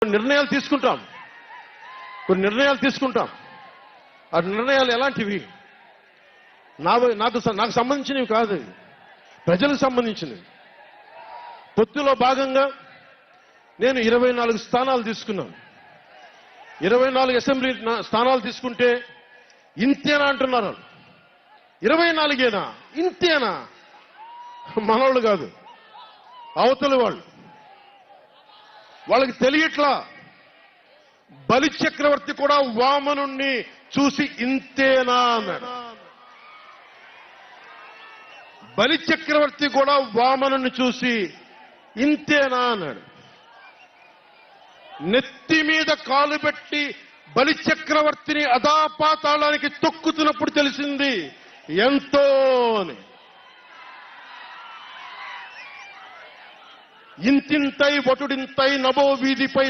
నిర్ణయాలు తీసుకుంటాం. కొన్ని నిర్ణయాలు తీసుకుంటాం. ఆ నిర్ణయాలు ఎలాంటివి? నాకు సంబంధించినవి కాదు, ప్రజలకు సంబంధించినవి. పొత్తులో భాగంగా నేను 24 స్థానాలు తీసుకున్నాను. 24 అసెంబ్లీ స్థానాలు తీసుకుంటే ఇంతేనా అంటున్నారు. 24ఏనా? ఇంతేనా? మనోళ్ళు కాదు, అవతలి వాళ్ళు. వాళ్ళకి తెలియట్లా. బలి చక్రవర్తి కూడా వామనుణ్ణి చూసి ఇంతేనా అన్నాడు. బలి చక్రవర్తి కూడా వామనుణ్ణి చూసి ఇంతేనా అన్నాడు. నెత్తి మీద కాలు పెట్టి బలి చక్రవర్తిని అధాపాతాళానికి తొక్కుతున్నప్పుడు తెలిసింది ఎంతో అని. ఇంతింతై వటుడింతై నభో వీధిపై